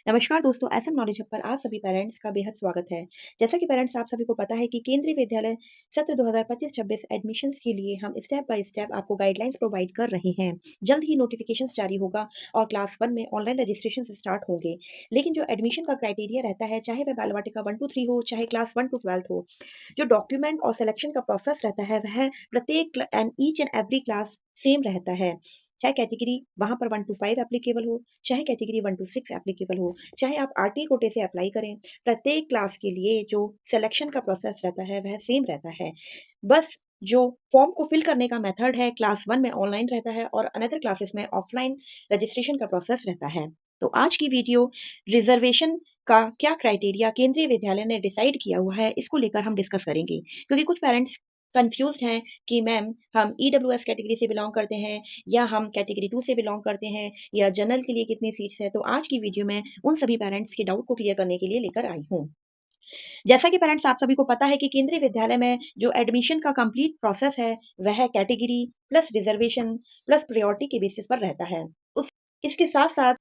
नमस्कार दोस्तों, SM knowledge hub पर आप सभी पेरेंट्स का बेहद स्वागत है। जैसा कि पेरेंट्स आप सभी को पता है कि केंद्रीय विद्यालय सत्र 2025-26 एडमिशन्स के लिए हम स्टेप बाय स्टेप आपको गाइडलाइंस प्रोवाइड कर रहे हैं। जल्द ही नोटिफिकेशंस जारी होगा और क्लास 1 में ऑनलाइन रजिस्ट्रेशन स्टार्ट होंगे। लेकिन जो एडमिशन का क्राइटेरिया रहता है, चाहे वह बाल वाटिका 1 to 3 हो, चाहे क्लास 1 to 12 हो, जो डॉक्यूमेंट और सिलेक्शन का प्रोसेस रहता है, वह प्रत्येक and each and every class same रहता है। चाहे कैटेगरी वहां पर 1 to 5 एप्लीकेबल हो, चाहे कैटेगरी 1 to 6 एप्लीकेबल हो, चाहे आप आरटी कोटे से अप्लाई करें, प्रत्येक क्लास के लिए जो सिलेक्शन का प्रोसेस रहता है वह सेम रहता है। बस जो फॉर्म को फिल करने का मेथड है, क्लास 1 में ऑनलाइन रहता है और अनदर क्लासेस में ऑफलाइन रजिस्ट्रेशन का प्रोसेस रहता है। तो आज की वीडियो रिजर्वेशन का क्या क्राइटेरिया केंद्रीय विद्यालय ने डिसाइड किया हुआ है, इसको लेकर हम डिस्कस करेंगे। क्योंकि कुछ पेरेंट्स कंफ्यूज हैं कि मैम हम ईडब्ल्यूएस कैटेगरी से बिलोंग करते हैं या हम कैटेगरी 2 से बिलोंग करते हैं या जनरल के लिए कितनी सीट्स है। तो आज की वीडियो में उन सभी पेरेंट्स के डाउट को क्लियर करने के लिए लेकर आई हूँ। जैसा कि पेरेंट्स आप सभी को पता है कि केंद्रीय विद्यालय में जो एडमिशन का कंप्लीट प्रोसेस है वह category plus reservation plus priority के बेसिस पर रहता है। उस इसके साथ साथ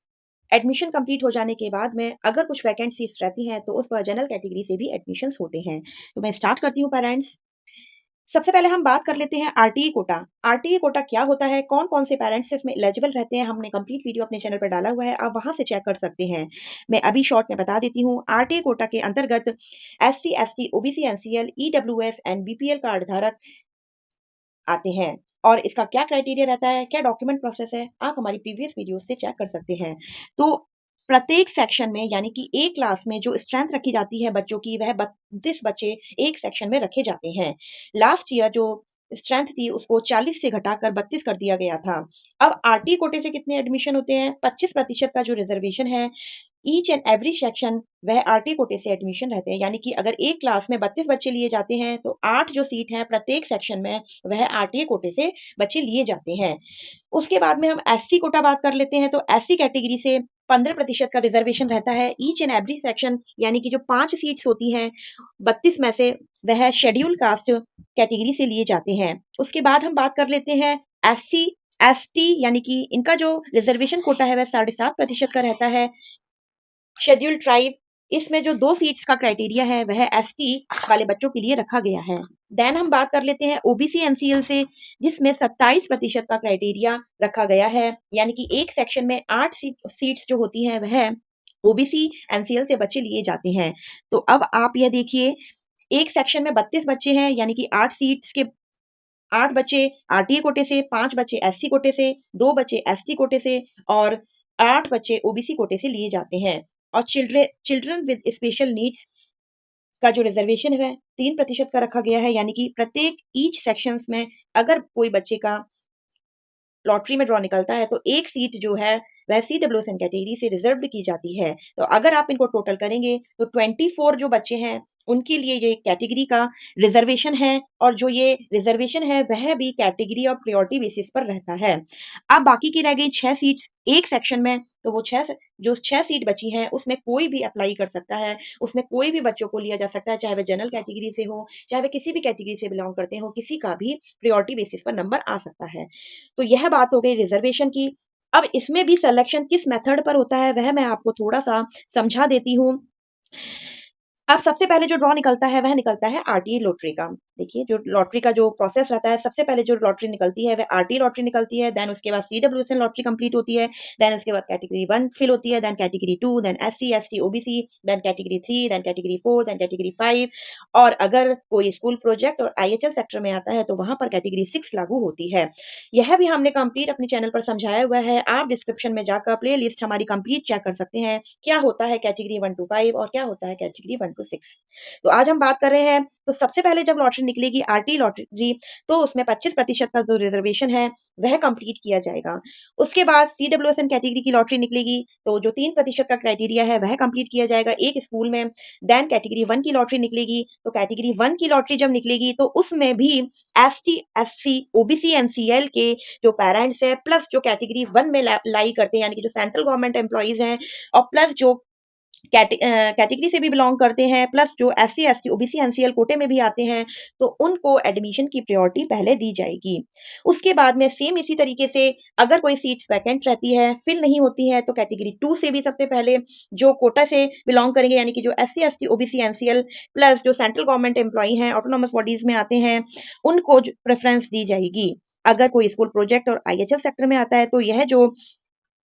एडमिशन कंप्लीट हो जाने के बाद में अगर कुछ वैकेंट सीट्स रहती हैं तो उस पर जनरल कैटेगरी से भी एडमिशंस होते हैं। तो मैं स्टार्ट करती हूँ पेरेंट्स। सबसे पहले हम बात कर लेते हैं आरटीई कोटा। आरटीई कोटा क्या होता है, कौन कौन से पेरेंट्स इसमें एलिजिबल रहते हैं, हमने कंप्लीट वीडियो अपने चैनल पर डाला हुआ है, आप वहां से चेक कर सकते हैं। मैं अभी शॉर्ट में बता देती हूँ। आरटीई कोटा के अंतर्गत SC, ST, OBC, NCL, EWS and BPL card धारक आते हैं। और इसका क्या क्राइटेरिया रहता है, क्या डॉक्यूमेंट प्रोसेस है, आप हमारी प्रीवियस वीडियो से चेक कर सकते हैं। तो प्रत्येक सेक्शन में यानी कि एक क्लास में जो स्ट्रेंथ रखी जाती है बच्चों की, वह 32 बच्चे एक सेक्शन में रखे जाते हैं। लास्ट ईयर जो स्ट्रेंथ थी उसको 40 से घटाकर 32 कर दिया गया था। अब आरटी कोटे से कितने एडमिशन होते हैं, 25% का जो रिजर्वेशन है ईच एंड एवरी सेक्शन वह आरटी कोटे से एडमिशन रहते हैं। यानी कि अगर एक क्लास में 32 बच्चे लिए जाते हैं तो 8 जो सीट है प्रत्येक सेक्शन में वह आरटीए कोटे से बच्चे लिए जाते हैं। उसके बाद में हम एससी कोटा बात कर लेते हैं। तो एससी कैटेगरी से 15% का रिजर्वेशन रहता है ईच एंड एवरी सेक्शन। यानी कि जो 5 सीट्स होती हैं 32 में से वह शेड्यूल कास्ट कैटेगरी से लिए जाते हैं। उसके बाद हम बात कर लेते हैं एससी एसटी, यानी कि इनका जो रिजर्वेशन कोटा है वह 7.5% का रहता है। शेड्यूल ट्राइब, इसमें जो 2 सीट्स का क्राइटेरिया है वह एसटी वाले बच्चों के लिए रखा गया है। देन हम बात कर लेते हैं ओबीसी एनसीएल से, जिसमें 27% का क्राइटेरिया रखा गया है। यानी कि एक सेक्शन में 8 सीट्स जो होती हैं वह ओबीसी एनसीएल से बच्चे लिए जाते हैं। तो अब आप यह देखिए, एक सेक्शन में 32 बच्चे हैं, यानी कि 8 सीट्स के 8 बच्चे आरटीए कोटे से, 5 बच्चे एससी कोटे से, 2 बच्चे एसटी कोटे से और 8 बच्चे ओबीसी कोटे से लिए जाते हैं। और चिल्ड्रन विद स्पेशल नीड्स का जो रिजर्वेशन है 3% का रखा गया है। यानी कि प्रत्येक ईच सेक्शंस में अगर कोई बच्चे का लॉटरी में ड्रॉ निकलता है तो एक सीट जो है वह सीडब्ल्यूएसएन कैटेगरी से रिजर्व की जाती है। तो अगर आप इनको टोटल करेंगे तो 24 जो बच्चे हैं उनके लिए ये कैटेगरी का रिजर्वेशन है। और जो ये रिजर्वेशन है वह भी कैटेगरी और प्रायोरिटी बेसिस पर रहता है। अब बाकी की रह गई 6 सीट्स एक सेक्शन में। तो वो 6 सीट बची हैं उसमें कोई भी अप्लाई कर सकता है, उसमें कोई भी बच्चों को लिया जा सकता है, चाहे वह जनरल कैटेगरी से हो, चाहे वह किसी भी कैटेगरी से बिलोंग करते हो, किसी का भी प्रायोरिटी बेसिस पर नंबर आ सकता है। तो यह बात हो गई रिजर्वेशन की। अब इसमें भी सिलेक्शन किस मेथड पर होता है वह मैं आपको थोड़ा सा समझा देती हूँ। अब सबसे पहले जो ड्रॉ निकलता है वह निकलता है आरटीई लॉटरी का। देखिए, जो लॉटरी का जो प्रोसेस रहता है, सबसे पहले जो लॉटरी निकलती है वह आरटीई लॉटरी निकलती है। देन उसके बाद सीडब्ल्यूएसएन लॉटरी कंप्लीट होती है। देन उसके बाद कैटेगरी 1 फिल होती है। Then category 2, then SC ST OBC, then category 3, then category 4, then category 5। और अगर कोई स्कूल प्रोजेक्ट और आईएचएल सेक्टर में आता है तो वहां पर कैटेगरी 6 लागू होती है। यह भी हमने कंप्लीट अपने चैनल पर समझाया हुआ है, आप डिस्क्रिप्शन में जाकर प्ले लिस्ट हमारी कंप्लीट चेक कर सकते हैं, क्या होता है कैटेगरी 1 to 5 और क्या होता है कैटेगरी 1 to 6। तो आज हम बात कर रहे हैं। तो सबसे पहले जब लॉटरी निकलेगी आरटी लॉटरी, तो उसमें 25% का जो रिजर्वेशन है वह कंप्लीट किया जाएगा। उसके बाद सीडब्ल्यूएसएन कैटेगरी की लॉटरी निकलेगी तो जो 3% का क्राइटेरिया है वह कंप्लीट किया जाएगा एक स्कूल में। देन कैटेगरी 1 की लॉटरी निकलेगी। तो कैटेगरी 1 की लॉटरी जब निकलेगी तो उसमें भी एसटी एससी ओबीसी एनसीएल के जो पेरेंट्स है प्लस जो कैटेगरी 1 में लाई करते हैं, यानी कि जो सेंट्रल गवर्नमेंट एम्प्लॉइज हैं, और प्लस जो कैटेगरी से भी बिलोंग करते हैं, प्लस जो एससी एसटी ओबीसी एनसीएल कोटे में भी आते हैं, तो उनको एडमिशन की प्रायोरिटी पहले दी जाएगी। उसके बाद में सेम इसी तरीके से अगर कोई सीट्स वैकेंट रहती है, फिल नहीं होती है, तो कैटेगरी 2 से भी सबसे पहले जो कोटा से बिलोंग करेंगे, यानी कि जो SC ST OBC NCL plus जो सेंट्रल गवर्नमेंट एम्प्लॉई हैं, ऑटोनॉमस बॉडीज में आते हैं, उनको प्रेफरेंस दी जाएगी। अगर कोई स्कूल प्रोजेक्ट और आईएचएल सेक्टर में आता है, तो यह जो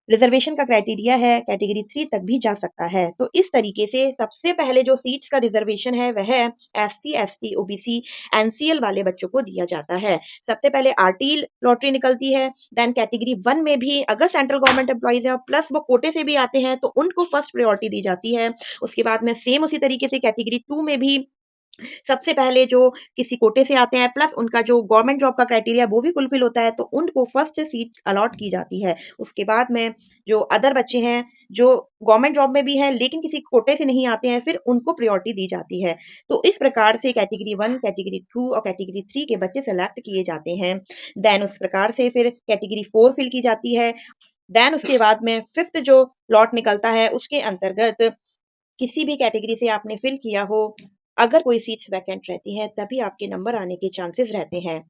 रिजर्वेशन का क्राइटेरिया है कैटेगरी 3 तक भी जा सकता है। तो इस तरीके से सबसे पहले जो सीट्स का रिजर्वेशन है वह एससी एसटी ओबीसी एनसीएल वाले बच्चों को दिया जाता है। सबसे पहले आरटी लॉटरी निकलती है, देन कैटेगरी 1 में भी अगर सेंट्रल गवर्नमेंट एम्प्लॉइज है प्लस वो कोटे से भी आते हैं तो उनको फर्स्ट प्रायोरिटी दी जाती है। उसके बाद में सेम उसी तरीके से कैटेगरी 2 में भी सबसे पहले जो किसी कोटे से आते हैं प्लस उनका जो गवर्नमेंट जॉब का क्राइटेरिया वो भी फुलफिल होता है, तो उनको फर्स्ट सीट अलॉट की जाती है। उसके बाद में जो अदर बच्चे हैं जो गवर्नमेंट जॉब में भी हैं लेकिन किसी कोटे से नहीं आते हैं, फिर उनको प्रायोरिटी दी जाती है। तो इस प्रकार से कैटेगरी 1, कैटेगरी 2 और कैटेगरी 3 के बच्चे सेलेक्ट किए जाते हैं। देन उस प्रकार से फिर कैटेगरी 4 फिल की जाती है। देन उसके बाद में फिफ्थ जो लॉट निकलता है उसके अंतर्गत किसी भी कैटेगरी से आपने फिल किया हो, अगर कोई सीट्स वैकेंट रहती हैं तभी आपके नंबर आने के चांसेस रहते हैं।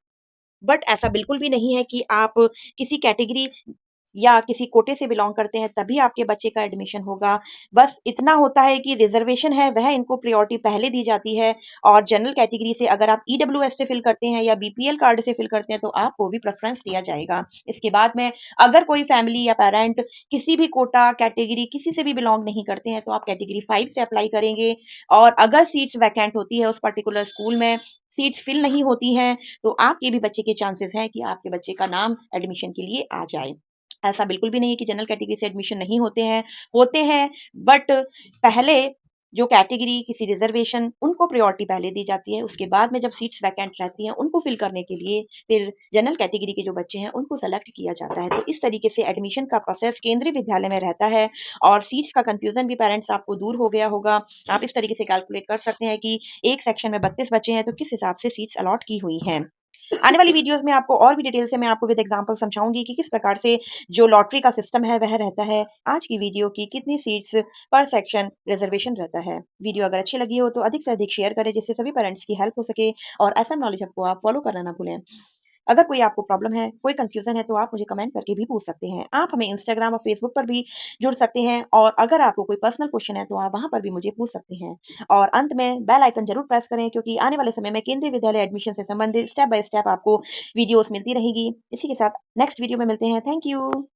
बट ऐसा बिल्कुल भी नहीं है कि आप किसी कैटेगरी या किसी कोटे से बिलोंग करते हैं तभी आपके बच्चे का एडमिशन होगा। बस इतना होता है कि रिजर्वेशन है वह इनको प्रायोरिटी पहले दी जाती है, और जनरल कैटेगरी से अगर आप ईडब्ल्यूएस से फिल करते हैं या बीपीएल कार्ड से फिल करते हैं तो आपको भी प्रेफरेंस दिया जाएगा। इसके बाद में अगर कोई फैमिली या पेरेंट किसी भी कोटा कैटेगरी किसी से भी बिलोंग नहीं करते हैं तो आप कैटेगरी 5 से अप्लाई करेंगे, और अगर सीट्स वैकेंट होती है उस पर्टिकुलर स्कूल में, सीट्स फिल नहीं होती हैं, तो आपके भी बच्चे के चांसेस हैं कि आपके बच्चे का नाम एडमिशन के लिए आ जाए। ऐसा बिल्कुल भी नहीं है कि जनरल कैटेगरी से एडमिशन नहीं होते हैं, बट पहले जो कैटेगरी किसी रिजर्वेशन उनको प्रायोरिटी पहले दी जाती है। उसके बाद में जब सीट्स वैकेंट रहती हैं उनको फिल करने के लिए फिर जनरल कैटेगरी के जो बच्चे हैं उनको सेलेक्ट किया जाता है। तो इस तरीके से एडमिशन का प्रोसेस केंद्रीय विद्यालय में रहता है, और सीट्स का कंफ्यूजन भी पेरेंट्स आपको दूर हो गया होगा। आप इस तरीके से कैलकुलेट कर सकते हैं कि एक सेक्शन में 32 बच्चे हैं तो किस हिसाब से सीट्स अलॉट की हुई हैं। आने वाली वीडियोस में आपको और भी डिटेल से मैं आपको विद एग्जांपल समझाऊंगी कि किस प्रकार से जो लॉटरी का सिस्टम है वह रहता है। आज की वीडियो की कितनी सीट्स पर सेक्शन रिजर्वेशन रहता है। वीडियो अगर अच्छी लगी हो तो अधिक से अधिक शेयर करें जिससे सभी पेरेंट्स की हेल्प हो सके, और ऐसा नॉलेज आपको आप फॉलो करना ना भूलें। अगर कोई आपको प्रॉब्लम है, कोई कंफ्यूजन है तो आप मुझे कमेंट करके भी पूछ सकते हैं। आप हमें इंस्टाग्राम और फेसबुक पर भी जुड़ सकते हैं, और अगर आपको कोई पर्सनल क्वेश्चन है तो आप वहां पर भी मुझे पूछ सकते हैं। और अंत में बेल आइकन जरूर प्रेस करें, क्योंकि आने वाले समय में केंद्रीय विद्यालय एडमिशन से संबंधित स्टेप बाय स्टेप आपको वीडियोस मिलती रहेगी। इसी के साथ नेक्स्ट वीडियो में मिलते हैं। Thank you.